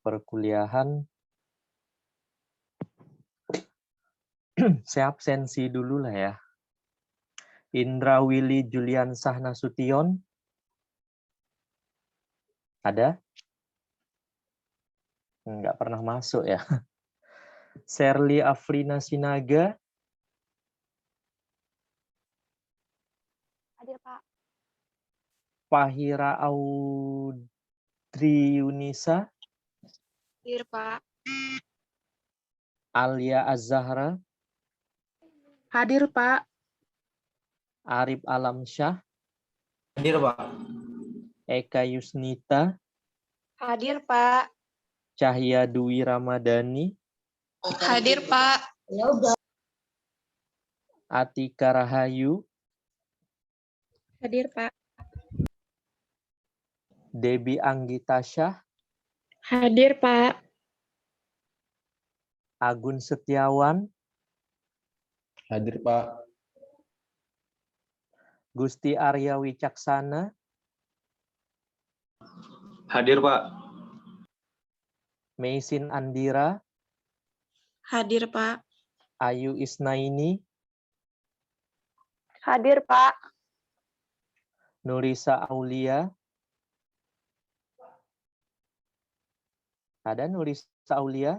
perkuliahan. Saya absensi dulu lah ya. Indra Willy Julian Nasution. Ada? Nggak pernah masuk ya. Sherly Afrina Sinaga. Hadir, Pak. Fahira Audrey Yunisa. Hadir, Pak. Alia Az-Zahra. Hadir, Pak. Arif Alamsyah. Hadir, Pak. Eka Yusnita. Hadir, Pak. Cahya Dwi Ramadhani. Hadir, Pak. Atika Rahayu. Hadir, Pak. Debbie Anggitasya. Hadir, Pak. Agun Setiawan. Hadir, Pak. Gusti Arya Wicaksana. Hadir, Pak. Meisin Andira. Hadir, Pak. Ayu Isnaini. Hadir, Pak. Nurisa Aulia. Ada Nurisa Aulia?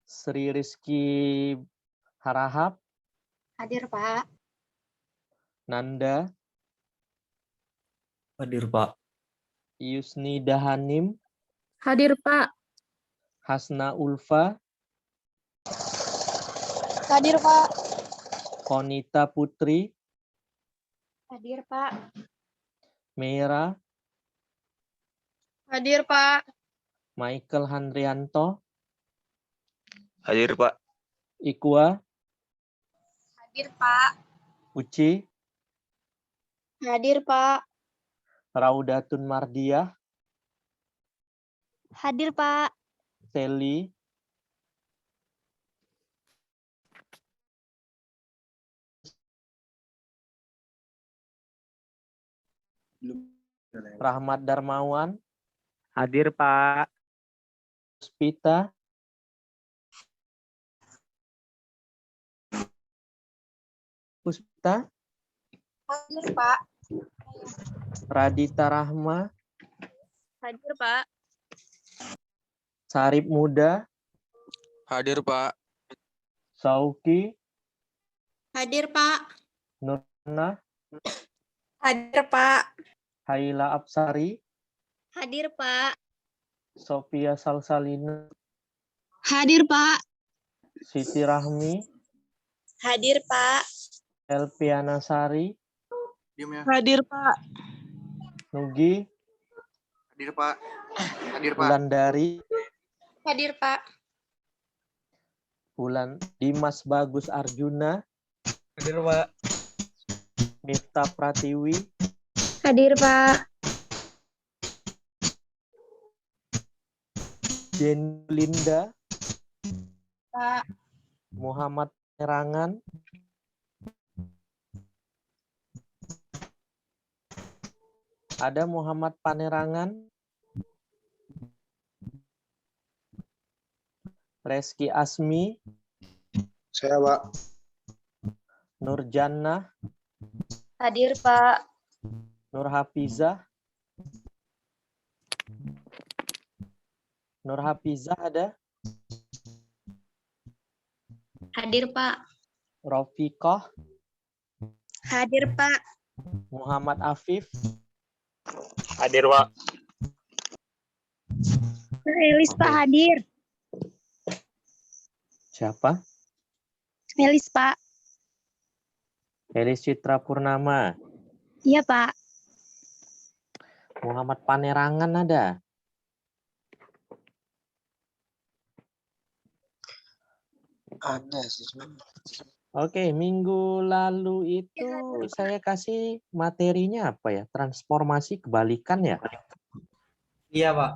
Sri Rizky Harahap. Hadir, Pak. Nanda. Hadir, Pak. Yusni Dahanim. Hadir, Pak. Hasna Ulfa. Hadir, Pak. Konita Putri. Hadir, Pak. Mera. Hadir, Pak. Michael Handrianto. Hadir, Pak. Ikwa. Hadir, Pak. Uci. Hadir, Pak. Raudatun Mardiah. Hadir, Pak. Sally. Rahmat Darmawan. Hadir, Pak. Puspita. Puspita. Hadir, Pak. Radita Rahma. Hadir, Pak. Sarip Muda. Hadir, Pak. Sauki. Hadir, Pak. Nurna. Hadir, Pak. Haila Apsari. Hadir, Pak. Sofia Salsalina. Hadir, Pak. Siti Rahmi. Hadir, Pak. Elpiana Sari. Hadir, Pak. Nugi. Hadir, Pak. Hadir, Wulandari. Hadir, Pak. Dimas Bagus Arjuna. Hadir, Pak. Mifta Pratiwi. Hadir, Pak. Jenny Linda. Pak. Muhammad Perangan. Ada Muhammad Panerangan. Reski Asmi. Saya, Pak. Nurjannah. Hadir, Pak. Nur Hafizah. Nur Hafizah ada. Hadir, Pak. Rofiqoh. Hadir, Pak. Muhammad Afif. Hadir, Pak. Elis, Pak. Hadir. Siapa? Elis, Pak. Elis Citra Purnama. Iya, Pak. Muhammad Panerangan ada. Ada sih. Oke, minggu lalu itu saya kasih materinya apa ya? Transformasi kebalikan ya? Iya, Pak.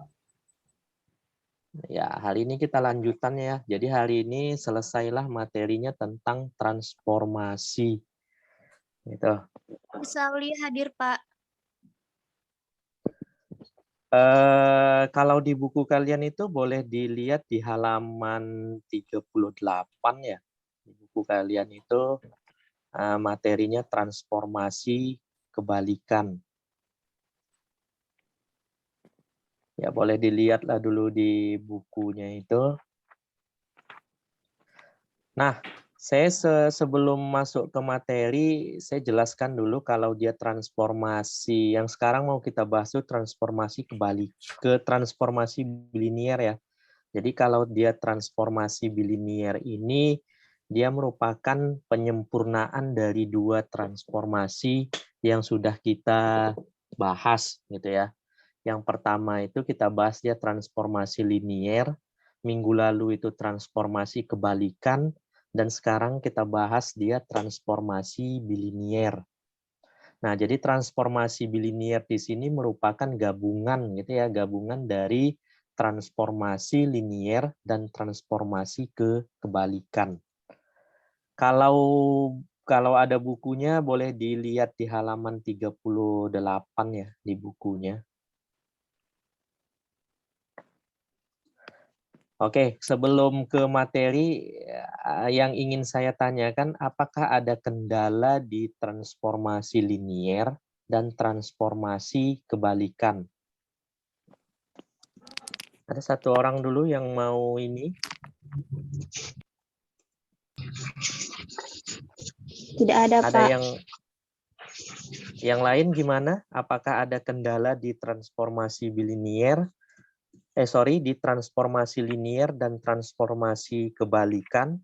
Ya, hari ini kita lanjutan ya. Jadi hari ini selesailah materinya tentang transformasi. Gitu. Sauli hadir, Pak. Kalau di buku kalian itu boleh dilihat di halaman 38 ya. Di buku kalian itu materinya transformasi kebalikan. Ya, boleh dilihatlah dulu di bukunya itu. Nah, saya sebelum masuk ke materi, saya jelaskan dulu kalau dia transformasi. Yang sekarang mau kita bahas itu transformasi ke transformasi bilinear ya. Jadi kalau dia transformasi bilinear ini, dia merupakan penyempurnaan dari dua transformasi yang sudah kita bahas gitu ya. Yang pertama itu kita bahas dia transformasi linier, minggu lalu itu transformasi kebalikan, dan sekarang kita bahas dia transformasi bilinier. Nah, jadi transformasi bilinier di sini merupakan gabungan gitu ya, gabungan dari transformasi linier dan transformasi kebalikan. Kalau ada bukunya boleh dilihat di halaman 38 ya di bukunya. Oke, sebelum ke materi, yang ingin saya tanyakan, apakah ada kendala di transformasi linier dan transformasi kebalikan? Ada satu orang dulu yang mau ini? Tidak ada, Ada Pak. yang lain gimana? Apakah ada kendala di transformasi bilinier? Di transformasi linier dan transformasi kebalikan?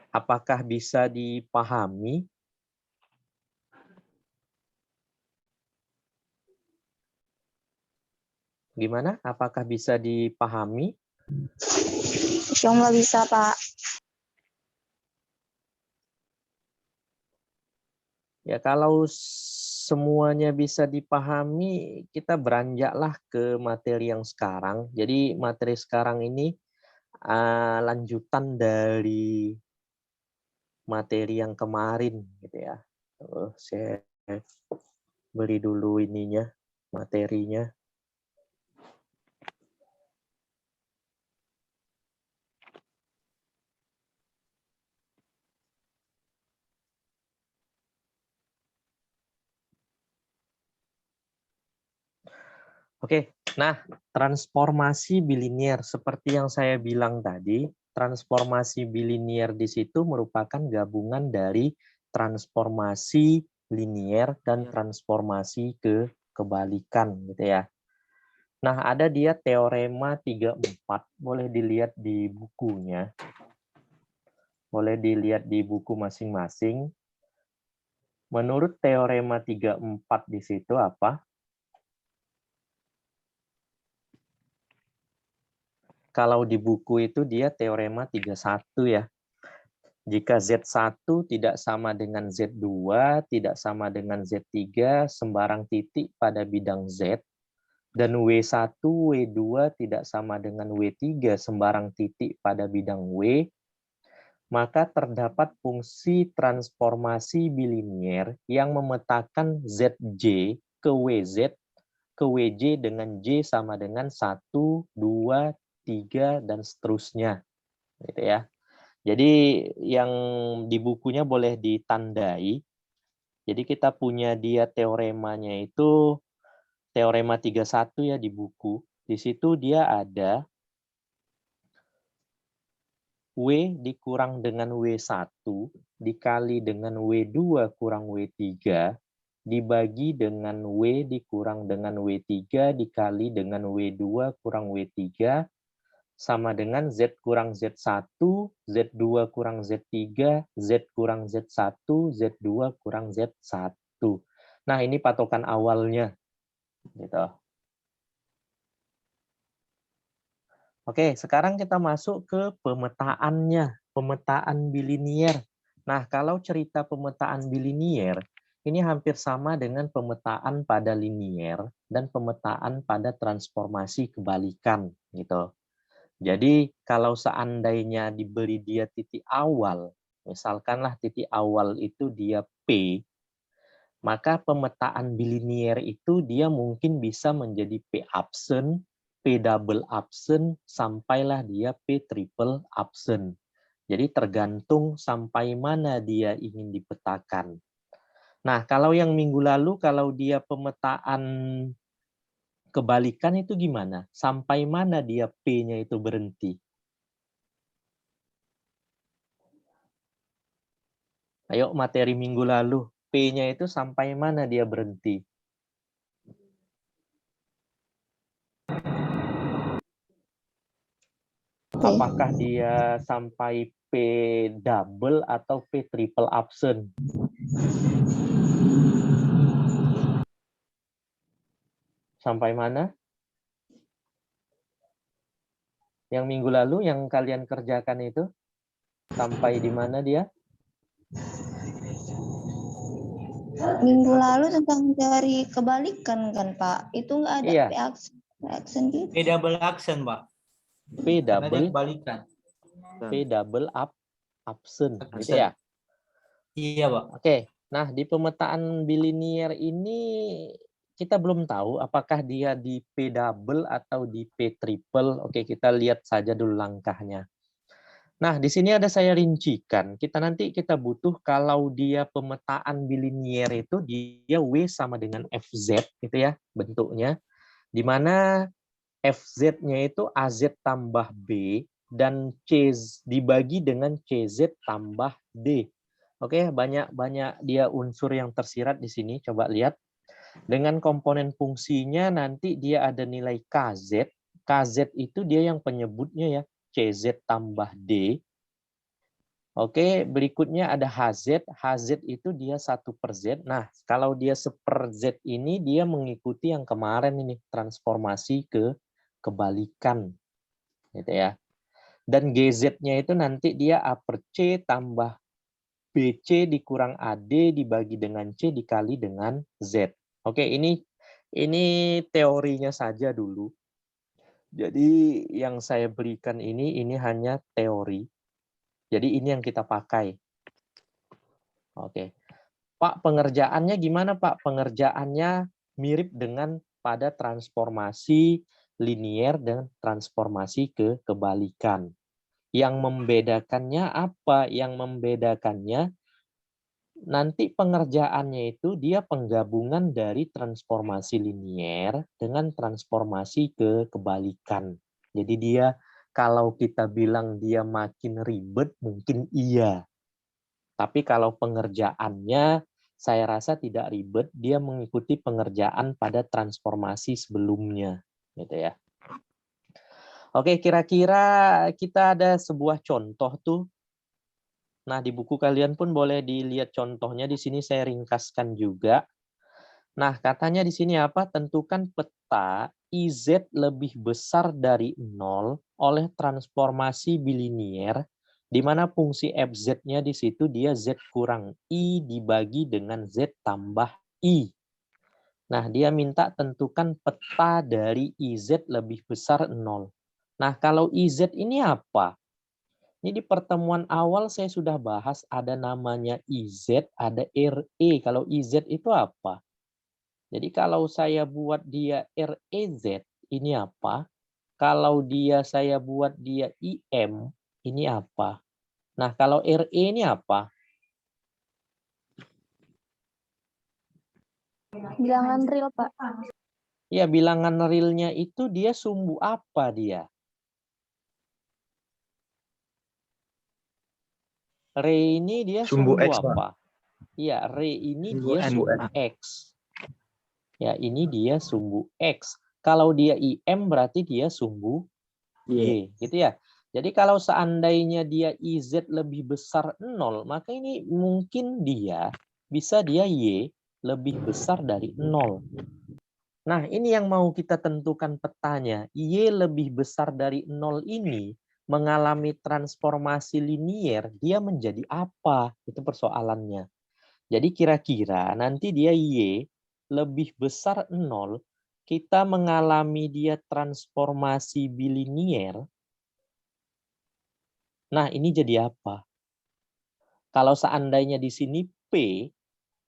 Apakah bisa dipahami? Gimana? Apakah bisa dipahami? Insya Allah bisa, Pak. Ya, kalau semuanya bisa dipahami, kita beranjaklah ke materi yang sekarang. Jadi materi sekarang ini lanjutan dari materi yang kemarin, gitu ya. Saya beri dulu ininya, materinya. Oke, nah transformasi bilinier seperti yang saya bilang tadi, transformasi bilinier di situ merupakan gabungan dari transformasi linier dan transformasi kebalikan gitu ya. Nah, ada dia teorema 34, boleh dilihat di bukunya. Boleh dilihat di buku masing-masing. Menurut teorema 34 di situ apa? Kalau di buku itu dia teorema 31 ya. Jika Z1 tidak sama dengan Z2, tidak sama dengan Z3, sembarang titik pada bidang Z, dan W1, W2 tidak sama dengan W3, sembarang titik pada bidang W, maka terdapat fungsi transformasi bilinier yang memetakan ZJ ke WZ ke WJ dengan J sama dengan 1, 2, 3, dan seterusnya. Gitu ya. Jadi yang di bukunya boleh ditandai. Jadi kita punya dia teoremanya itu teorema 31 ya di buku. Di situ dia ada W dikurang dengan W1 dikali dengan W2 kurang W3 dibagi dengan W dikurang dengan W3 dikali dengan W2 kurang W3 sama dengan Z kurang Z1, Z2 kurang Z3, Z kurang Z1, Z2 kurang Z1. Nah, ini patokan awalnya. Gitu. Oke, sekarang kita masuk ke pemetaannya, pemetaan bilinier. Nah, kalau cerita pemetaan bilinier, ini hampir sama dengan pemetaan pada linier dan pemetaan pada transformasi kebalikan. Gitu. Jadi kalau seandainya diberi dia titik awal, misalkanlah titik awal itu dia P, maka pemetaan bilinier itu dia mungkin bisa menjadi P absen, P double absen, sampailah dia P triple absen. Jadi tergantung sampai mana dia ingin dipetakan. Nah, kalau yang minggu lalu, kalau dia pemetaan kebalikan itu gimana? Sampai mana dia P-nya itu berhenti? Ayo materi minggu lalu, P-nya itu sampai mana dia berhenti? Apakah dia sampai P double atau P triple absen? Sampai mana? Yang minggu lalu yang kalian kerjakan itu? Sampai di mana dia? Minggu lalu tentang teori kebalikan kan Pak? Itu nggak ada Iya. P aksen gitu. P double action, Pak. P Karena dia double, kebalikan. P double absen, gitu Absen. ya? Iya, Pak. Oke, nah di pemetaan bilinier ini kita belum tahu apakah dia di P double atau di P triple. Oke, kita lihat saja dulu langkahnya. Nah, di sini ada saya rincikan. Kita butuh kalau dia pemetaan bilinier itu dia W sama dengan FZ gitu ya bentuknya. Di mana FZ-nya itu AZ tambah B dan C dibagi dengan CZ tambah D. Oke, banyak dia unsur yang tersirat di sini. Coba lihat. Dengan komponen fungsinya nanti dia ada nilai KZ. KZ itu dia yang penyebutnya ya, CZ tambah D. Oke, berikutnya ada HZ. HZ itu dia 1/Z. Nah, kalau dia 1/Z ini dia mengikuti yang kemarin ini, transformasi ke kebalikan. Gitu ya. Dan GZ-nya itu nanti dia A/C tambah BC dikurang AD dibagi dengan C dikali dengan Z. Oke, ini teorinya saja dulu. Jadi yang saya berikan ini hanya teori. Jadi ini yang kita pakai. Oke. Pak, pengerjaannya gimana, Pak? Pengerjaannya mirip dengan pada transformasi linier dan transformasi ke kebalikan. Yang membedakannya apa? Yang membedakannya nanti pengerjaannya itu dia penggabungan dari transformasi linier dengan transformasi ke kebalikan. Jadi dia kalau kita bilang dia makin ribet mungkin iya. Tapi kalau pengerjaannya saya rasa tidak ribet, dia mengikuti pengerjaan pada transformasi sebelumnya, gitu ya. Oke, kira-kira kita ada sebuah contoh tuh. Nah, di buku kalian pun boleh dilihat contohnya. Di sini saya ringkaskan juga. Nah, katanya di sini apa? Tentukan peta IZ lebih besar dari 0 oleh transformasi bilinier, di mana fungsi FZ-nya di situ dia Z kurang I dibagi dengan Z tambah I. Nah, dia minta tentukan peta dari IZ lebih besar 0. Nah, kalau IZ ini apa? Ini di pertemuan awal saya sudah bahas ada namanya IZ, ada RE. Kalau IZ itu apa? Jadi kalau saya buat dia REZ, ini apa? Kalau saya buat dia IM, ini apa? Nah, kalau RE ini apa? Bilangan real Pak. Ya, bilangan realnya itu dia sumbu apa dia? Re ini dia sumbu X, apa? Iya, Re ini dia Sumbu sumbu X. Ya, ini dia sumbu X. Kalau dia IM berarti dia sumbu Y, gitu ya. Jadi kalau seandainya dia IZ lebih besar 0, maka ini mungkin dia bisa dia Y lebih besar dari 0. Nah, ini yang mau kita tentukan petanya. Y lebih besar dari 0 ini mengalami transformasi linier, dia menjadi apa? Itu persoalannya. Jadi kira-kira nanti dia Y lebih besar 0, kita mengalami dia transformasi bilinier. Nah, ini jadi apa? Kalau seandainya di sini P,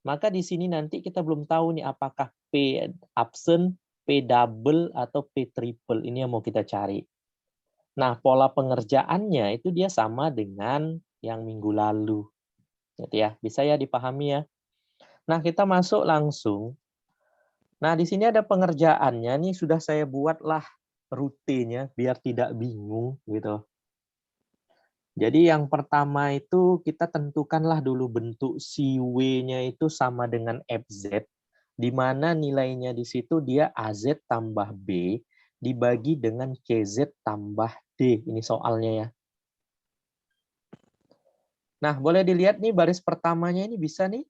maka di sini nanti kita belum tahu nih apakah P absen, P double, atau P triple. Ini yang mau kita cari. Nah, pola pengerjaannya itu dia sama dengan yang minggu lalu. Gitu ya, bisa ya dipahami ya. Nah, kita masuk langsung. Nah, di sini ada pengerjaannya nih, sudah saya buatlah rutenya biar tidak bingung gitu. Jadi yang pertama itu kita tentukanlah dulu bentuk si W-nya itu sama dengan FZ, di mana nilainya di situ dia AZ tambah B dibagi dengan CZ tambah D. Ini soalnya ya. Nah, boleh dilihat nih baris pertamanya ini bisa nih?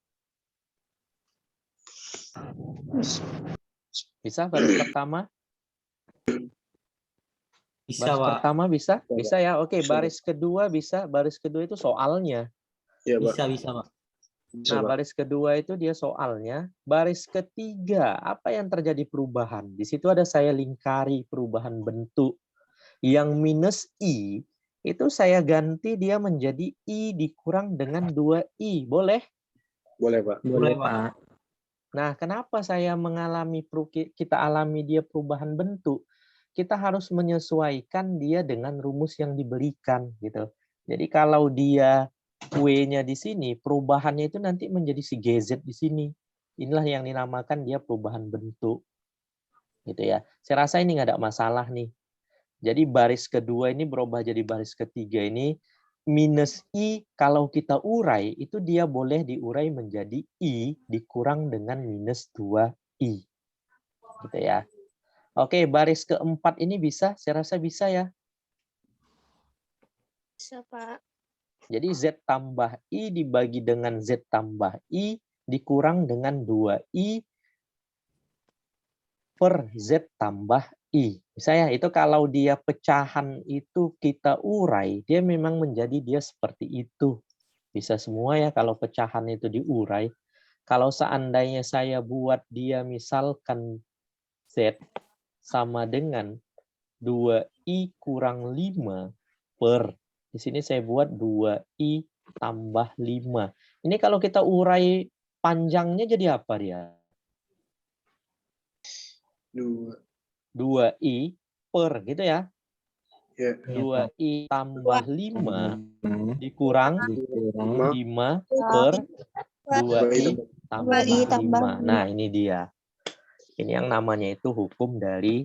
Bisa baris pertama? Bisa, Baris Pak. pertama bisa? Bisa, Bisa ya. Oke, Bisa, baris kedua bisa. Baris kedua itu soalnya. Iya, Pak. Bisa, Pak. Bisa, Nah, Pak. baris kedua itu dia soalnya. Baris ketiga, apa yang terjadi perubahan? Di situ ada saya lingkari perubahan bentuk. Yang minus I, itu saya ganti dia menjadi I dikurang dengan 2I. Boleh? Boleh, Pak. Boleh, Pak. Nah, kenapa saya kita alami dia perubahan bentuk? Kita harus menyesuaikan dia dengan rumus yang diberikan gitu. Jadi kalau dia W-nya di sini, perubahannya itu nanti menjadi si GZ di sini. Inilah yang dinamakan dia perubahan bentuk. Gitu ya. Saya rasa ini nggak ada masalah nih. Jadi baris kedua ini berubah jadi baris ketiga ini minus I kalau kita urai itu dia boleh diurai menjadi I dikurang dengan minus 2I. Gitu ya. Oke, baris keempat ini bisa? Saya rasa bisa ya. Bisa, Pak. Jadi Z tambah I dibagi dengan Z tambah I dikurang dengan 2I per Z tambah I. Bisa ya, itu kalau dia pecahan itu kita urai, dia memang menjadi dia seperti itu. Bisa semua ya kalau pecahan itu diurai. Kalau seandainya saya buat dia misalkan Z sama dengan 2I kurang 5 per, di sini saya buat 2I tambah 5. Ini kalau kita urai panjangnya jadi apa dia? 2I per, gitu ya. Ya. 2I tambah 5 dikurang 5 per 2I tambah 5. Nah, ini dia. Ini yang namanya itu hukum dari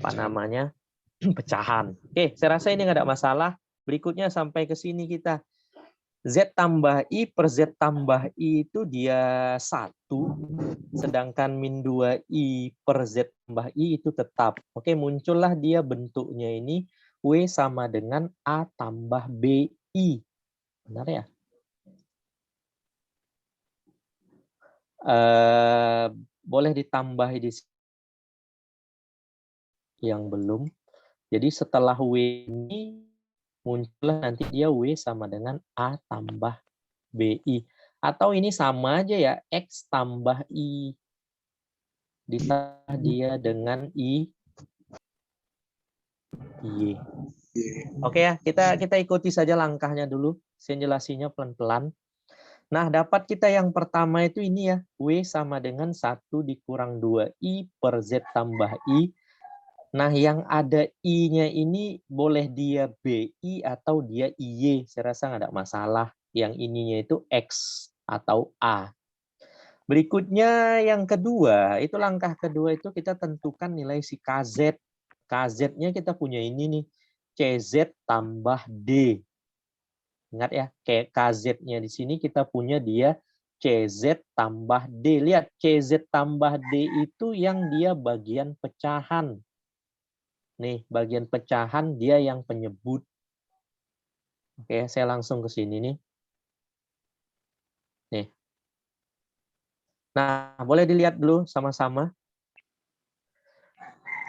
apa namanya? Pecahan. Oke, saya rasa ini nggak ada masalah. Berikutnya sampai ke sini kita. Z tambah I per Z tambah I itu dia 1, sedangkan min 2I per Z tambah I itu tetap. Oke, muncullah dia bentuknya ini W sama dengan A tambah BI. Benar ya? Boleh ditambah di sini yang belum. Jadi setelah W ini muncullah nanti dia W sama dengan A tambah BI. Atau ini sama aja ya, X tambah I. Ditambah dia dengan Y. Oke ya, kita ikuti saja langkahnya dulu. Saya jelasinya pelan-pelan. Nah, dapat kita yang pertama itu ini ya, W sama dengan 1 dikurang 2I per Z tambah I. Nah, yang ada I-nya ini boleh dia BI atau dia IY. Saya rasa nggak ada masalah. Yang ininya itu X atau A. Berikutnya yang kedua, itu langkah kedua itu kita tentukan nilai si KZ. KZ-nya kita punya ini nih, CZ tambah D. Ingat ya, kayak KZ-nya di sini kita punya dia CZ tambah D. Lihat, CZ tambah D itu yang dia bagian pecahan. Nih, bagian pecahan dia yang penyebut. Oke, saya langsung ke sini nih. Nih. Nah, boleh dilihat dulu sama-sama.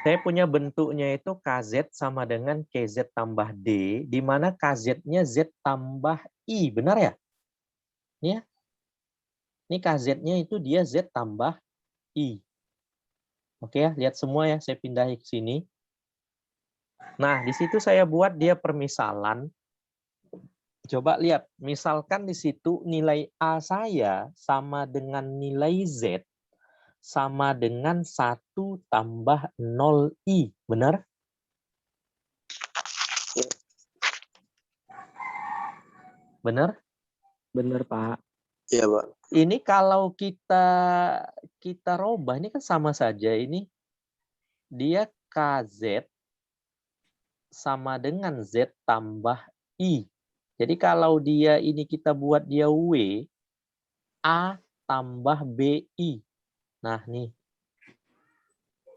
Saya punya bentuknya itu KZ sama dengan CZ tambah D, di mana KZ-nya Z tambah I. Benar ya? Ini ya. Ini KZ-nya itu dia Z tambah I. Oke ya, lihat semua ya. Saya pindahin ke sini. Nah, di situ saya buat dia permisalan. Coba lihat, misalkan di situ nilai A saya sama dengan nilai Z sama dengan 1 tambah 0i, benar? Benar? Bener, Pak. Iya, Pak. Ini kalau kita robah, ini kan sama saja. Ini dia KZ sama dengan Z tambah I. Jadi kalau dia ini kita buat dia W, A tambah BI. Nah, nih.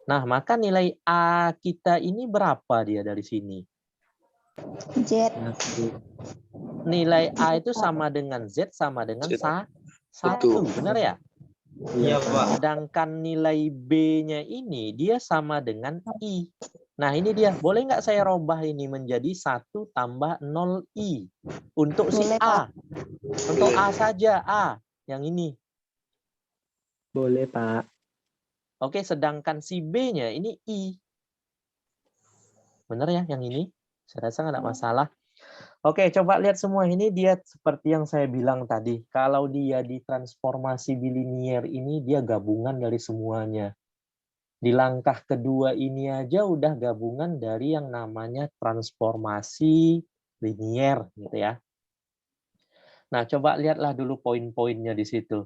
Nah, maka nilai A kita ini berapa dia dari sini? Z. Nilai A itu sama dengan Z sama dengan Z. 1. Benar ya? Iya, Pak. Sedangkan nilai B-nya ini dia sama dengan I. Nah, ini dia. Boleh nggak saya robah ini menjadi 1 tambah 0i? Untuk si Boleh, A. Pak. Untuk A saja, A. Yang ini. Boleh, Pak. Oke, sedangkan si B-nya ini I. Benar ya yang ini? Saya rasa nggak ada masalah. Oke, coba lihat semua. Ini dia seperti yang saya bilang tadi. Kalau dia di transformasi bilinier ini, dia gabungan dari semuanya. Di langkah kedua ini aja udah gabungan dari yang namanya transformasi linier, gitu ya. Nah, coba lihatlah dulu poin-poinnya di situ.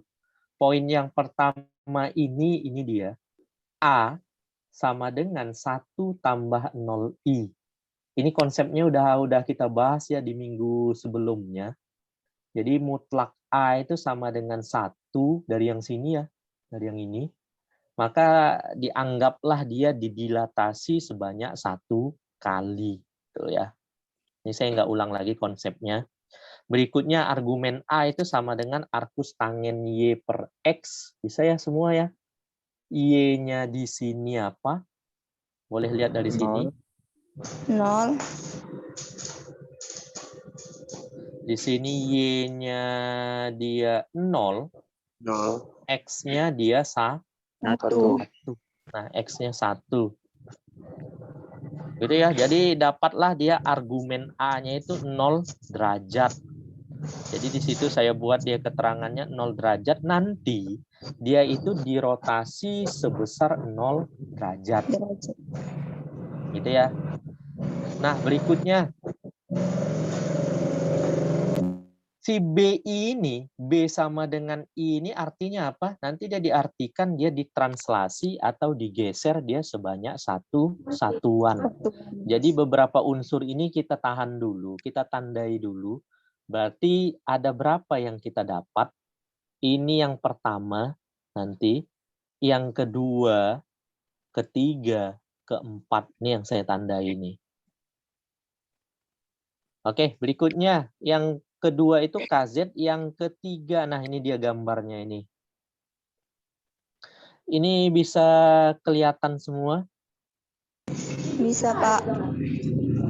Poin yang pertama ini dia. A sama dengan 1 tambah 0i. Ini konsepnya udah kita bahas ya di minggu sebelumnya. Jadi mutlak A itu sama dengan 1 dari yang sini ya, dari yang ini. Maka dianggaplah dia didilatasi sebanyak 1 kali. Tuh ya. Ini saya nggak ulang lagi konsepnya. Berikutnya argumen A itu sama dengan arcus tangen Y per X. Bisa ya semua ya. Y-nya di sini apa? Boleh lihat dari sini. 0. Di sini Y-nya dia 0, 0. X-nya dia 1. 1. Nah, X-nya 1. Gitu ya. Jadi dapatlah dia argumen A-nya itu 0 derajat. Jadi di situ saya buat dia keterangannya 0 derajat. Nanti dia itu dirotasi sebesar 0 derajat. Gitu ya. Nah, berikutnya. Si BI ini, B sama dengan I ini artinya apa? Nanti dia diartikan dia ditranslasi atau digeser dia sebanyak 1 satuan. Jadi beberapa unsur ini kita tahan dulu, kita tandai dulu. Berarti ada berapa yang kita dapat? Ini yang pertama nanti, yang kedua, ketiga, keempat. Ini yang saya tandai ini. Oke, berikutnya yang kedua itu KZ, yang ketiga, nah ini dia gambarnya ini. Ini bisa kelihatan semua? Bisa, Pak.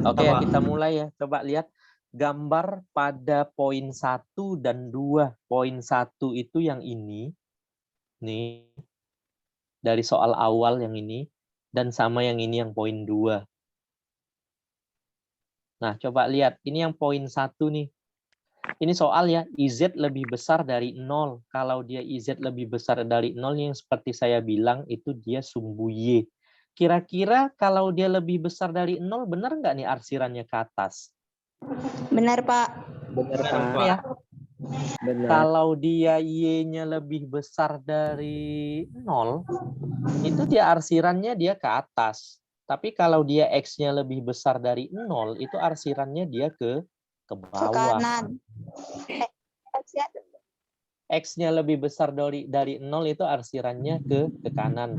Oke, Apa? kita mulai ya. Coba lihat gambar pada poin 1 dan 2. Poin 1 itu yang ini. Nih. Dari soal awal yang ini. Dan sama yang ini yang poin 2. Nah, coba lihat. Ini yang poin 1 nih. Ini soal ya, IZ lebih besar dari 0. Kalau dia IZ lebih besar dari 0, yang seperti saya bilang, itu dia sumbu Y. Kira-kira kalau dia lebih besar dari 0, benar nggak nih arsirannya ke atas? Benar, Pak. Bener, Benar, Pak. Pak. Ya. Bener. Kalau dia Y-nya lebih besar dari 0, itu dia arsirannya dia ke atas. Tapi kalau dia X-nya lebih besar dari 0, itu arsirannya dia ke Ke bawah. kanan. X-nya lebih besar dari 0 itu arsirannya ke kanan.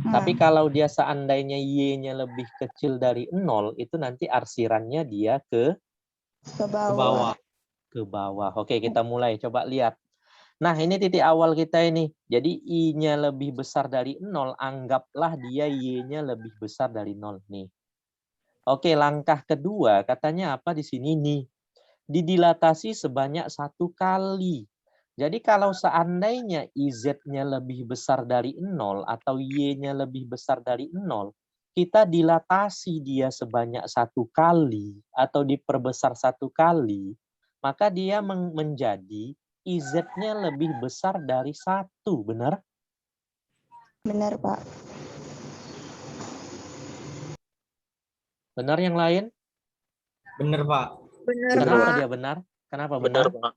Tapi kalau dia seandainya Y-nya lebih kecil dari 0, itu nanti arsirannya dia ke Ke Ke bawah. bawah. Oke, kita mulai. Coba lihat. Nah, ini titik awal kita ini. Jadi I-nya lebih besar dari 0, anggaplah dia Y-nya lebih besar dari 0 nih. Oke, langkah kedua katanya apa di sini nih? Didilatasi sebanyak 1 kali. Jadi kalau seandainya IZ-nya lebih besar dari 0 atau Y-nya lebih besar dari 0, kita dilatasi dia sebanyak 1 kali atau diperbesar 1 kali, maka dia menjadi IZ-nya lebih besar dari 1, benar? Benar, Pak. Benar yang lain? Bener, Pak. Benar, Kenapa Pak. dia benar? Kenapa benar? Pak.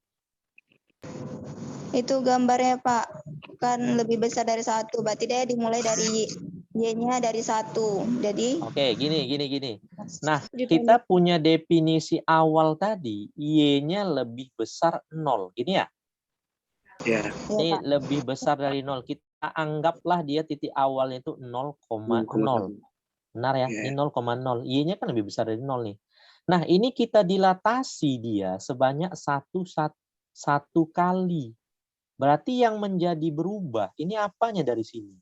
Itu gambarnya, Pak. Kan lebih besar dari 1. Berarti dia dimulai dari Y-nya dari 1. Jadi Oke, gini. Nah, Dipendek. kita punya definisi awal tadi, Y-nya lebih besar 0. Gini ya? Ya. ya, Ini Pak. lebih besar dari 0. Kita anggaplah dia titik awalnya itu 0,0. Benar ya? Ya. Ini 0,0. Y-nya kan lebih besar dari 0 nih. Nah, ini kita dilatasi dia sebanyak satu kali. Berarti yang menjadi berubah, ini apanya dari sini?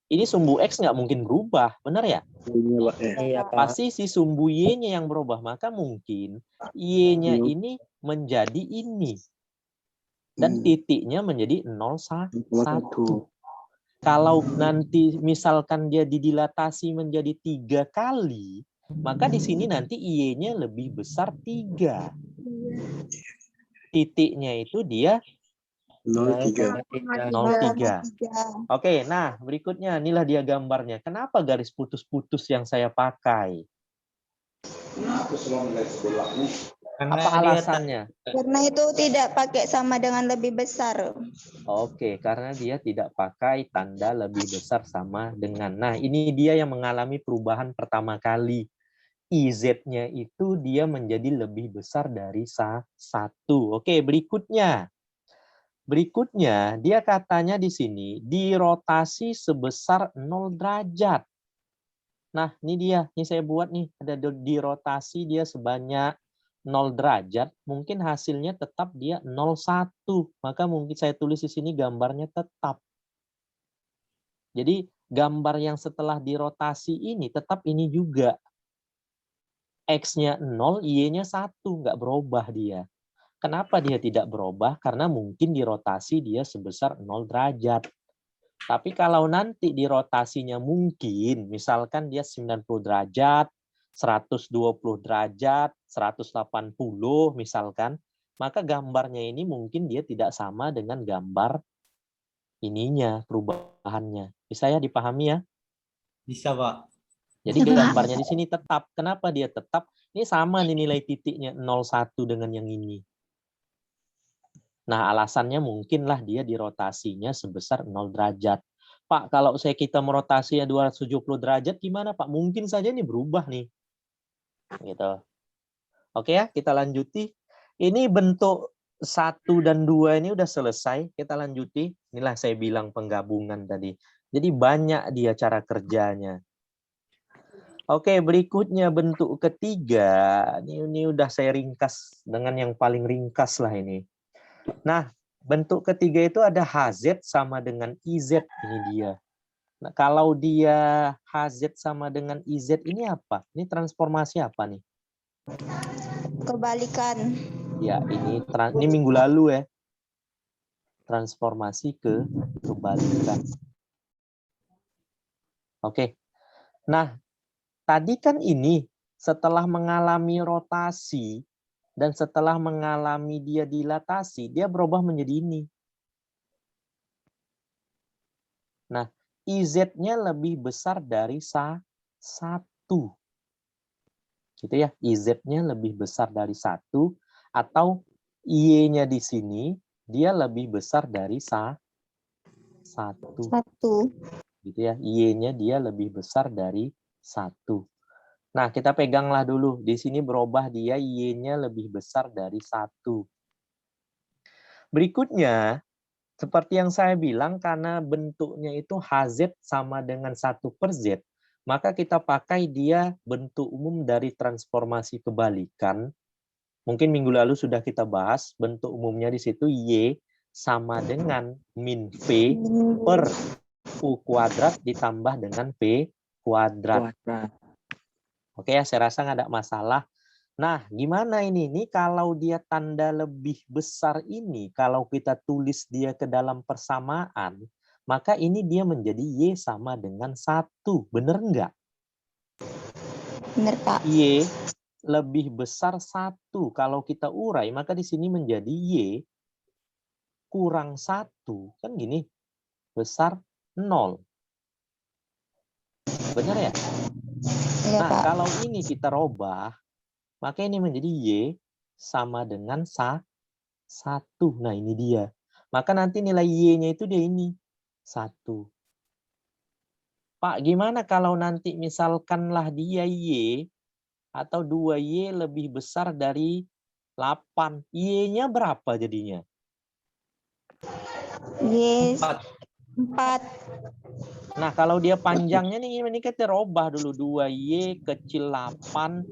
Ini sumbu X nggak mungkin berubah, benar ya? Iya, Pak. Ya. Iya, Pak. Pasti si sumbu Y-nya yang berubah, maka mungkin Y-nya ini menjadi ini. Dan titiknya menjadi 0,1. Kalau nanti misalkan dia didilatasi menjadi 3 kali, maka di sini nanti Y-nya lebih besar 3. Titiknya itu dia 0,3. 0,3. Oke, nah berikutnya inilah dia gambarnya. Kenapa garis putus-putus yang saya pakai? Karena Apa dia alasannya? Karena itu tidak pakai sama dengan lebih besar. Oke, karena dia tidak pakai tanda lebih besar sama dengan. Nah, ini dia yang mengalami perubahan pertama kali. IZ-nya itu dia menjadi lebih besar dari 1. Oke, berikutnya. Berikutnya, dia katanya di sini dirotasi sebesar 0 derajat. Nah, ini dia. Ini saya buat nih. Ada dirotasi dia sebanyak 0 derajat. Mungkin hasilnya tetap dia 0,1. Maka mungkin saya tulis di sini gambarnya tetap. Jadi, gambar yang setelah dirotasi ini tetap ini juga. X-nya 0, Y-nya 1. Nggak berubah dia. Kenapa dia tidak berubah? Karena mungkin dirotasi dia sebesar 0 derajat. Tapi kalau nanti dirotasinya mungkin, misalkan dia 90 derajat, 120 derajat, 180 misalkan, maka gambarnya ini mungkin dia tidak sama dengan gambar ininya, perubahannya. Bisa ya dipahami ya? bisa, Pak. Jadi gambarnya di sini tetap. Kenapa dia tetap? Ini sama nih nilai titiknya 0,1 dengan yang ini. Nah, alasannya mungkinlah dia dirotasinya sebesar 0 derajat. Pak, kalau kita merotasinya 270 derajat gimana, Pak? Mungkin saja ini berubah nih. Gitu. Oke ya, kita lanjuti. Ini bentuk 1 dan 2 ini udah selesai. Kita lanjuti. Inilah saya bilang penggabungan tadi. Jadi banyak dia cara kerjanya. Oke, berikutnya bentuk ketiga. Ini udah saya ringkas dengan yang paling ringkas lah ini. Nah, bentuk ketiga itu ada HZ sama dengan IZ, ini dia. Nah, kalau dia HZ sama dengan IZ ini apa? Ini transformasi apa nih? Kebalikan. Ya, ini minggu lalu ya. Transformasi kebalikan. Oke. Nah, tadi kan ini setelah mengalami rotasi dan setelah mengalami dia dilatasi, dia berubah menjadi ini. Nah, IZ-nya lebih besar dari 1. Gitu ya, IZ-nya lebih besar dari 1 atau Y-nya di sini dia lebih besar dari 1. Gitu ya, Y-nya dia lebih besar dari 1. Nah, kita peganglah dulu. Di sini berubah dia Y-nya lebih besar dari 1. Berikutnya, seperti yang saya bilang, karena bentuknya itu HZ sama dengan 1/Z, maka kita pakai dia bentuk umum dari transformasi kebalikan. Mungkin minggu lalu sudah kita bahas, bentuk umumnya di situ Y sama dengan min V per U kuadrat ditambah dengan P kuadrat. Oke ya, saya rasa nggak ada masalah. Nah, gimana ini? Ini kalau dia tanda lebih besar ini, kalau kita tulis dia ke dalam persamaan, maka ini dia menjadi Y sama dengan 1. Bener nggak? Benar, Pak. Y lebih besar 1. Kalau kita urai, maka di sini menjadi Y kurang 1. Kan gini, besar 0. Benar ya? Iya, Nah, Pak. kalau ini kita robah, maka ini menjadi Y sama dengan 1. Nah, ini dia. Maka nanti nilai Y-nya itu dia ini, 1. Pak, gimana kalau nanti misalkanlah dia Y atau 2Y lebih besar dari 8. Y-nya berapa jadinya? Yes. 4. 4. Nah, kalau dia panjangnya nih, ini kita robah dulu. 2Y kecil 8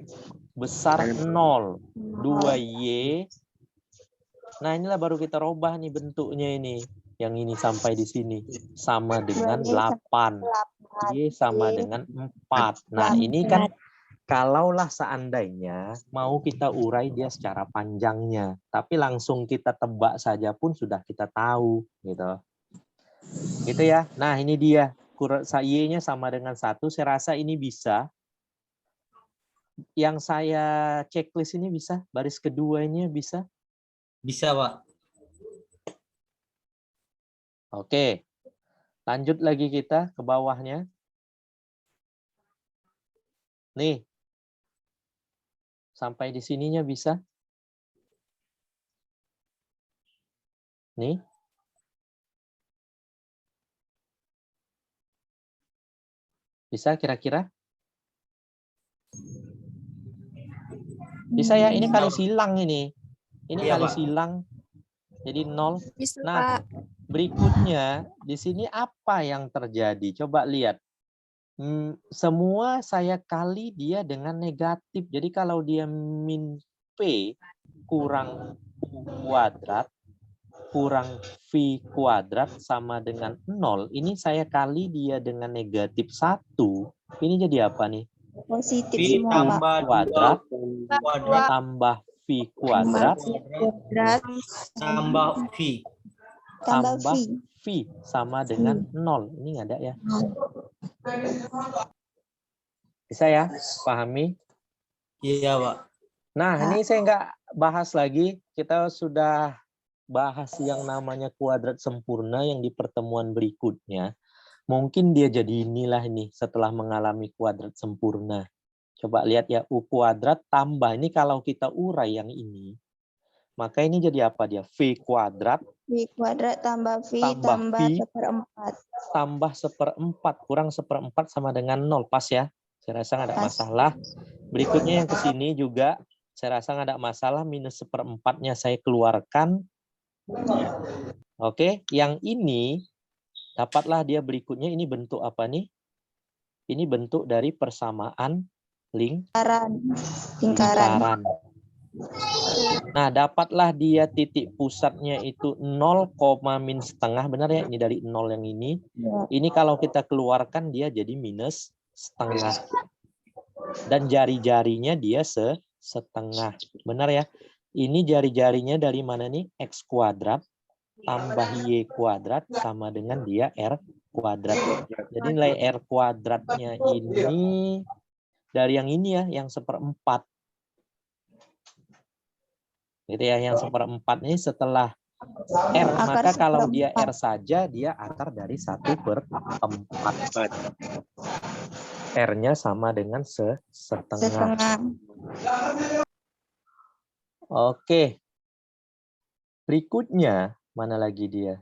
besar 0. 2Y. Nah, inilah baru kita robah nih bentuknya ini. Yang ini sampai di sini. Sama dengan 8. Y sama dengan 4. Nah, ini kan kalaulah seandainya mau kita urai dia secara panjangnya. Tapi langsung kita tebak saja pun sudah kita tahu. Gitu ya. Nah, ini dia. Y-nya sama dengan 1. Saya rasa ini bisa. Yang saya checklist ini bisa. Baris keduanya bisa. Bisa, Pak. Oke. Lanjut lagi kita ke bawahnya. Nih. Sampai di sininya bisa. Nih. Bisa kira-kira? Bisa ya, ini kali silang ini. Ini Iya, kali Pak. silang. Jadi 0. Bisa, Nah, Pak. berikutnya di sini apa yang terjadi? Coba lihat. Semua saya kali dia dengan negatif. Jadi kalau dia min P kurang U kuadrat kurang V kuadrat sama dengan 0. Ini saya kali dia dengan negatif 1. Ini jadi apa nih? Positif V semua, Pak. tambah 2 Kuadrat kuadrat tambah V kuadrat Kuadrat tambah V. tambah tambah V. V sama dengan 0. Ini nggak ada ya? Bisa ya? Pahami? Iya, Pak. Nah, ini saya nggak bahas lagi. Kita sudah bahas yang namanya kuadrat sempurna yang di pertemuan berikutnya. Mungkin dia jadi inilah ini setelah mengalami kuadrat sempurna. Coba lihat ya, U kuadrat tambah. Ini kalau kita urai yang ini, maka ini jadi apa dia? V kuadrat V kuadrat tambah V tambah tambah V 1/4. tambah 1/4 kurang 1/4 sama dengan 0. Pas ya? Saya rasa nggak ada Pas. masalah. Berikutnya yang ke sini juga saya rasa nggak ada masalah. Minus 1/4-nya saya keluarkan. Oke, yang ini dapatlah dia berikutnya. Ini bentuk apa nih? Ini bentuk dari persamaan Lingkaran. lingkaran. Nah, dapatlah dia titik pusatnya itu 0, min setengah. Benar ya? Ini dari 0 yang ini. Ya. Ini kalau kita keluarkan dia jadi minus setengah. Dan jari-jarinya dia setengah. Benar ya? Ini jari-jarinya dari mana nih? X kuadrat tambah Y kuadrat sama dengan dia R kuadrat. Jadi nilai R kuadratnya ini dari yang ini ya, yang 1/4. Gitu ya, yang 1/4 ini setelah R, maka kalau dia R saja, dia akar dari 1/4. R-nya sama dengan setengah. Oke. Berikutnya, mana lagi dia?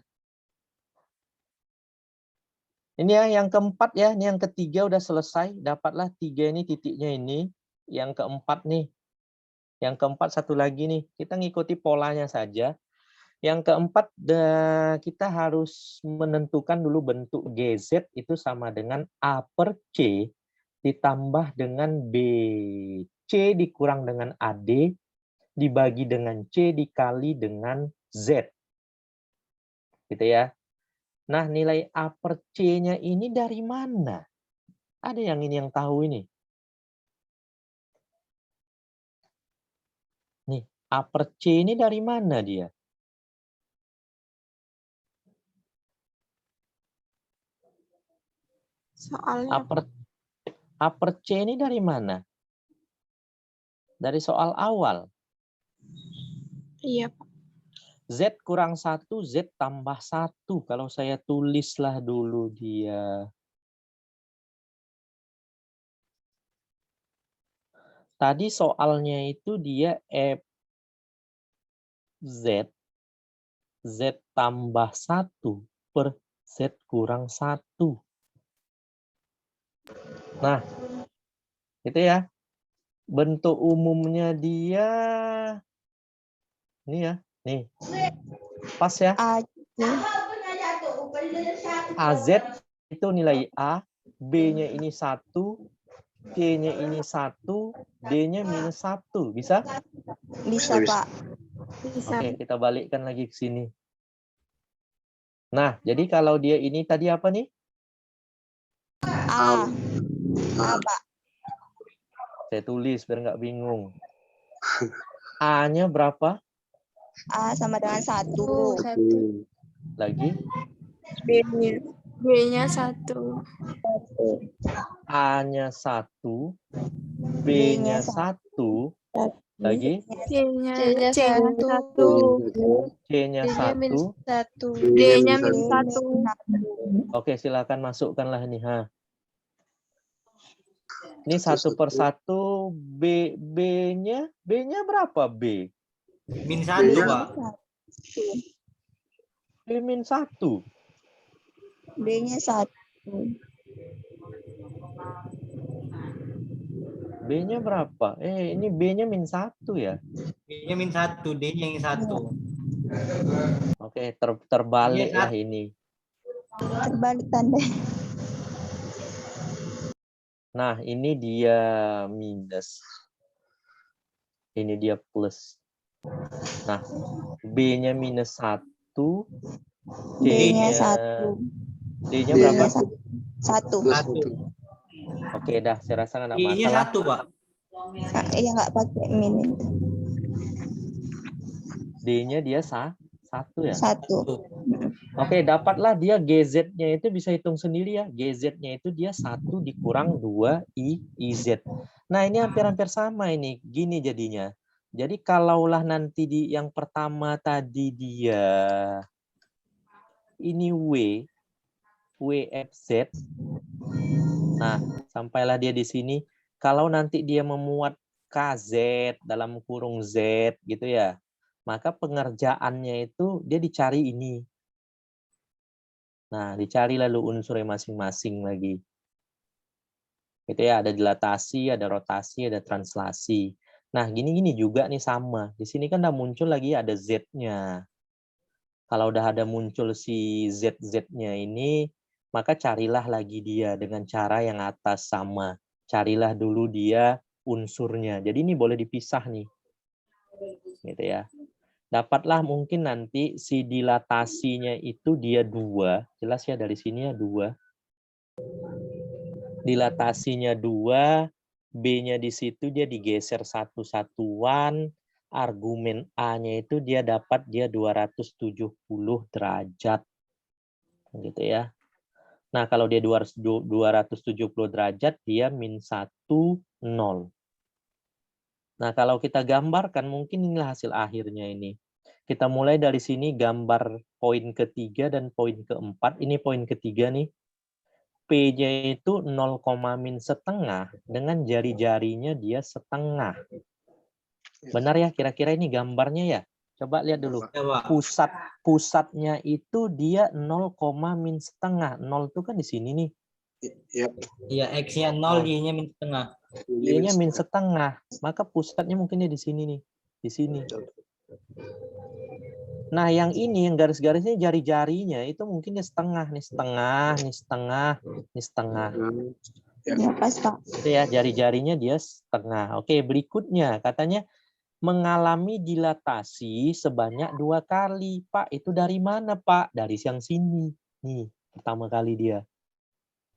Ini ya, yang keempat ya, ini yang ketiga udah selesai. Dapatlah 3 ini titiknya ini. Yang keempat nih. Yang keempat satu lagi nih. Kita ngikuti polanya saja. Yang keempat, kita harus menentukan dulu bentuk GZ itu sama dengan A per C ditambah dengan BC dikurang dengan AD dibagi dengan C dikali dengan Z. Gitu ya. Nah, nilai A per C-nya ini dari mana? Ada yang ini yang tahu ini? Nih, A per C ini dari mana dia? Soalnya A per C ini dari mana? Dari soal awal. Iya, Pak. Z kurang 1, Z tambah 1. Kalau saya tulislah dulu dia. Tadi soalnya itu dia F Z tambah 1 per Z kurang 1. Nah, itu ya. Bentuk umumnya dia ini ya. Nih. Pas ya. A. AZ itu nilai A, B-nya ini 1, C-nya ini 1, D-nya minus 1. Bisa? Bisa, Bisa. Pak. Bisa. Oke, kita balikkan lagi ke sini. Nah, jadi kalau dia ini tadi apa nih? A. A, Pak. Saya tulis biar nggak bingung. A-nya berapa? A sama dengan 1. Lagi? B-nya. B-nya 1. A-nya 1, B-nya 1, lagi? C-nya C-nya 1. C-nya 1. D-nya minus 1. Oke, silakan masukkanlah nih. Ha. Ini 1 per 1, B-nya berapa B? Min 1, Pak. B min 1. B-nya 1. B-nya berapa? Ini B-nya min 1 ya. B-nya min 1, D-nya yang 1. Oke, terbalik lah ini. Terbalik tanda. Nah, ini dia minus. Ini dia plus. Nah, B-nya minus 1. D-nya D-nya berapa? 1. Oke, dah. Saya rasa nggak ada D-nya masalah. 1, Pak. Iya, nggak pakai min. D-nya dia 1 ya? 1. Oke, dapatlah dia GZ-nya itu bisa hitung sendiri ya. GZ-nya itu dia 1 dikurang 2 IZ. Nah, ini hampir-hampir sama ini. Gini jadinya. Jadi kalaulah nanti di yang pertama tadi dia ini WFZ. Nah, sampailah dia di sini. Kalau nanti dia memuat KZ dalam kurung Z gitu ya, maka pengerjaannya itu dia dicari ini. Nah, dicari lalu unsurnya masing-masing lagi. Gitu ya, ada dilatasi, ada rotasi, ada translasi. Nah, gini-gini juga nih sama. Di sini kan udah muncul lagi ada Z-nya. Kalau udah ada muncul si Z-Z-nya ini, maka carilah lagi dia dengan cara yang atas sama. Carilah dulu dia unsurnya. Jadi ini boleh dipisah nih. Gitu ya. Dapatlah mungkin nanti si dilatasinya itu dia 2. Jelas ya dari sini ya 2. Dilatasinya 2, B-nya di situ dia digeser 1 satuan, argumen A-nya itu dia dapat dia 270 derajat. Gitu ya. Nah, kalau dia 270 derajat, dia min 1, 0. Nah, kalau kita gambarkan, mungkin inilah hasil akhirnya ini. Kita mulai dari sini gambar poin ketiga dan poin keempat. Ini poin ketiga nih. P-nya itu 0, min setengah dengan jari-jarinya dia setengah. Benar ya? Kira-kira ini gambarnya ya? Coba lihat dulu. Pusatnya itu dia 0, min setengah. 0 itu kan di sini nih. Iya, X-nya 0, Y-nya min setengah. Y-nya min setengah. Maka pusatnya mungkinnya di sini nih. Di sini. Nah, yang ini, yang garis-garisnya jari-jarinya, itu mungkin setengah. Nih setengah, nih setengah, nih setengah. Ya, pas, Pak. Itu ya, jari-jarinya dia setengah. Oke, berikutnya. Katanya, mengalami dilatasi sebanyak 2 kali. Pak, itu dari mana, Pak? Dari yang sini. Nih, pertama kali dia.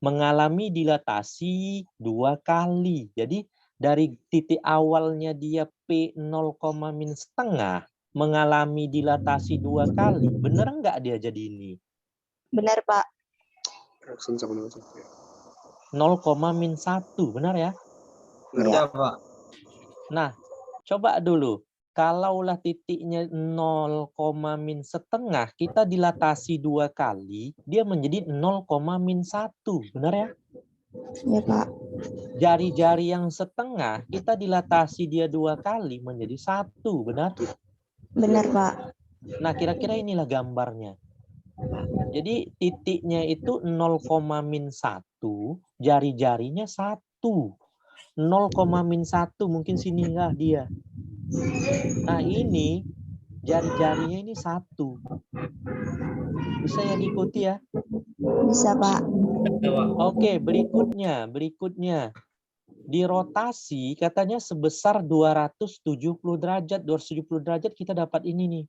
Mengalami dilatasi 2 kali. Jadi, dari titik awalnya dia P0, min setengah, mengalami dilatasi 2 kali. Bener nggak dia jadi ini? Benar, Pak. 0, min 1. Benar ya? Iya, Pak. Nah, Coba dulu, kalaulah titiknya 0, min setengah, kita dilatasi 2 kali, dia menjadi 0, min 1. Benar ya? Ya, Pak. Jari-jari yang setengah, kita dilatasi dia 2 kali menjadi 1. Benar? Benar, Pak. Nah, kira-kira inilah gambarnya. Jadi titiknya itu 0, min 1, jari-jarinya 1. 0, min 1, mungkin sinilah dia. Nah, ini jari-jarinya ini 1. Bisa ya diikuti ya? Bisa, Pak. Oke, berikutnya. Dirotasi katanya sebesar 270 derajat. 270 derajat kita dapat ini nih.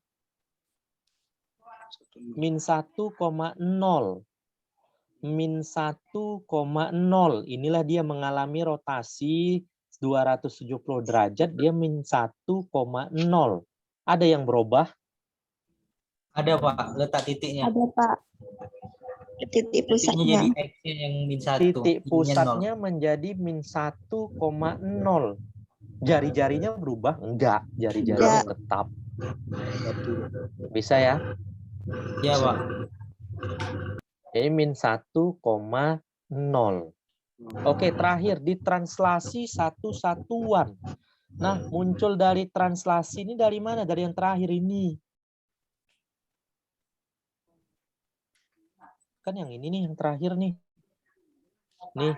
Min 1,0. Min 1,0. Inilah dia mengalami rotasi 270 derajat, dia min 1,0. Ada yang berubah? Ada Pak, letak titiknya. Ada, Pak. Titik Titiknya pusatnya. jadi X yang min 1. Titik pusatnya menjadi min 1,0. Jari-jarinya berubah? Enggak, jari-jarinya Enggak. tetap. Bisa ya? Iya Pak. Jadi min 1,0. Oke, terakhir ditranslasi satu satuan. Nah, muncul dari translasi ini dari mana? Dari yang terakhir ini. Kan yang ini nih, yang terakhir nih. Nih.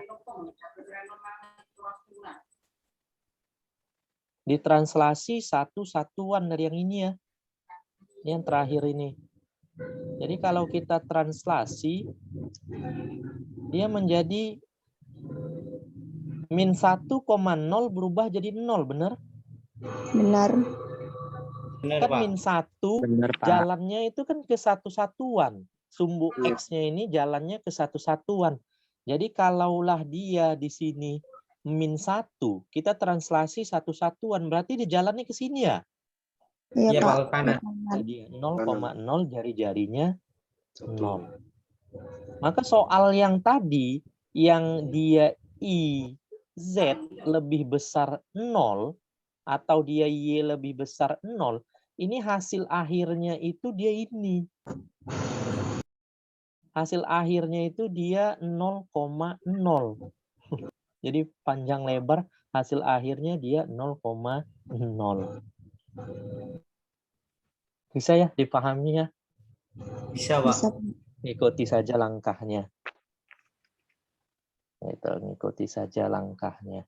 Ditranslasi satu satuan dari yang ini ya. Ini yang terakhir ini. Jadi kalau kita translasi, dia menjadi min 1,0 berubah jadi 0, benar? Benar. Benar Kan Pak. min 1 Benar, Pak. jalannya itu kan ke satu satuan. Sumbu X-nya ini jalannya ke satu satuan. Jadi kalaulah dia di sini min 1, kita translasi satu satuan. Berarti dia jalannya ke sini ya? Iya, Iya Pak. Pak, ke kanan. Jadi 0,0 jari-jarinya 0. Maka soal yang tadi, yang dia I, Z lebih besar 0, atau dia Y lebih besar 0, ini hasil akhirnya itu dia ini. Hasil akhirnya itu dia 0,0. Jadi panjang lebar hasil akhirnya dia 0,0. Bisa ya dipahami ya? Bisa Pak. Bisa. Ikuti saja langkahnya. Itu, ngikuti saja langkahnya.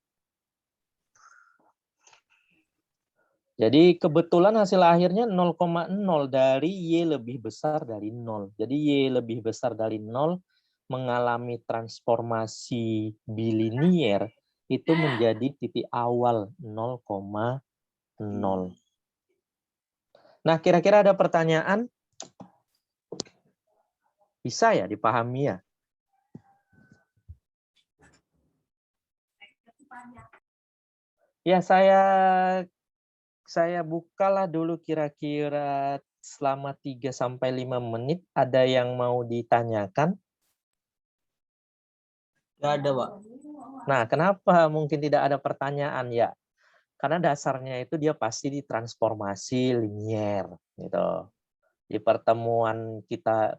Jadi kebetulan hasil akhirnya 0,0 dari Y lebih besar dari 0. Jadi Y lebih besar dari 0 mengalami transformasi bilinier itu menjadi titik awal 0,0. Nah, kira-kira ada pertanyaan? Bisa ya dipahami ya? Ya, saya bukalah dulu kira-kira selama 3-5 menit. Ada yang mau ditanyakan? Nggak ada Pak. Nah, kenapa mungkin tidak ada pertanyaan ya? Karena dasarnya itu dia pasti ditransformasi linier gitu. Di pertemuan kita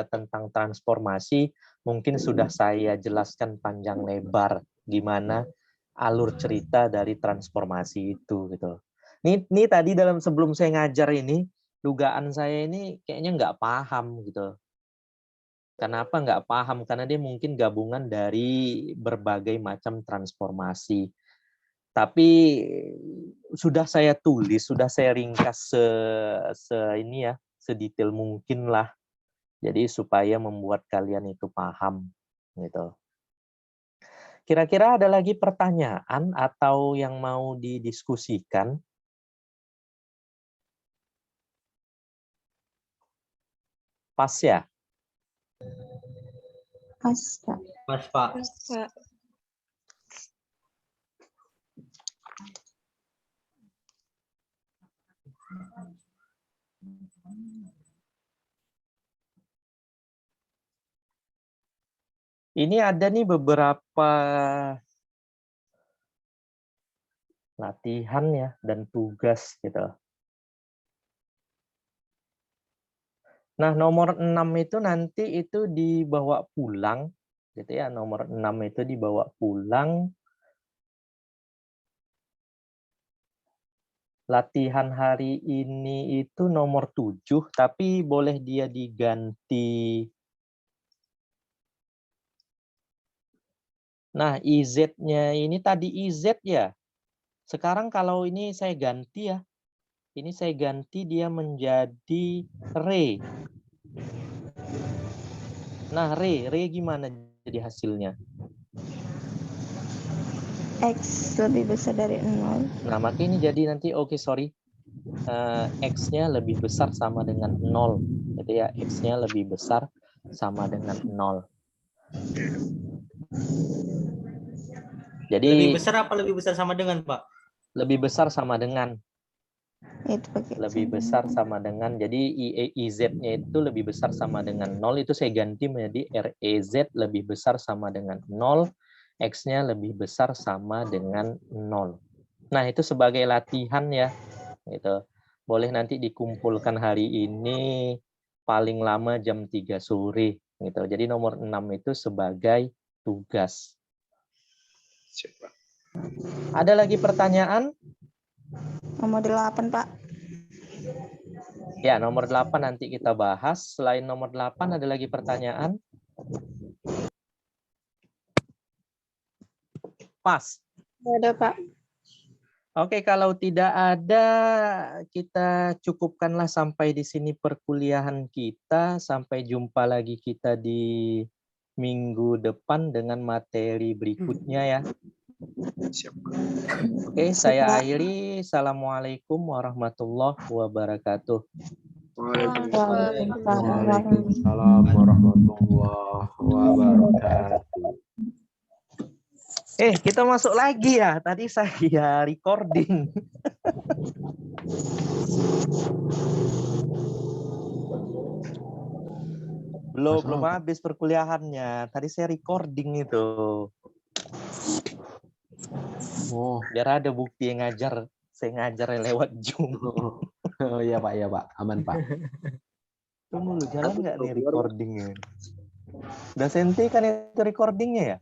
tentang transformasi mungkin sudah saya jelaskan panjang lebar gimana alur cerita dari transformasi itu gitu. Ini tadi sebelum saya ngajar ini, dugaan saya ini kayaknya nggak paham gitu. Kenapa nggak paham? Karena dia mungkin gabungan dari berbagai macam transformasi. Tapi sudah saya tulis, sudah saya ringkas sedetail mungkin lah. Jadi supaya membuat kalian itu paham gitu. Kira-kira ada lagi pertanyaan atau yang mau didiskusikan? Pas ya? Pas, Pak. Mas Pak. Bisa. Ini ada nih beberapa latihan ya dan tugas gitu. Nah, nomor 6 itu nanti itu dibawa pulang gitu ya. Nomor 6 itu dibawa pulang. Latihan hari ini itu nomor 7, tapi boleh dia diganti. Nah, IZ-nya ini tadi IZ ya. Sekarang kalau ini saya ganti ya. Ini saya ganti dia menjadi Re. Nah, Re gimana jadi hasilnya? X lebih besar dari 0. Nah, maka ini jadi nanti sorry. X-nya lebih besar sama dengan 0. Jadi ya, X-nya lebih besar sama dengan 0. Jadi Lebih besar apa lebih besar sama dengan, Pak? lebih besar sama dengan. Itu pakai Lebih besar sama dengan, jadi IZ-nya itu lebih besar sama dengan 0, itu saya ganti menjadi REZ lebih besar sama dengan 0, X-nya lebih besar sama dengan 0. Nah, itu sebagai latihan ya. Gitu. Boleh nanti dikumpulkan hari ini paling lama jam 3 sore. Gitu. Jadi nomor 6 itu sebagai tugas. Siap, Pak. Ada lagi pertanyaan? Nomor 8, Pak. Ya, nomor 8 nanti kita bahas. Selain nomor 8, ada lagi pertanyaan? Pas. Ada, Pak. Oke, kalau tidak ada, kita cukupkanlah sampai di sini perkuliahan kita. Sampai jumpa lagi kita di minggu depan dengan materi berikutnya ya. Siap, Pak. Oke, saya akhiri. Assalamualaikum warahmatullahi wabarakatuh. Waalaikumsalam warahmatullahi wabarakatuh. Kita masuk lagi ya. Tadi saya recording. Belum habis perkuliahannya. Tadi saya recording itu. Oh, Biar ada bukti yang ngajar. Saya ngajar lewat Zoom. oh iya Pak, aman Pak. Tunggu lu, jalan nggak nih recordingnya? Udah senti kan itu recordingnya ya?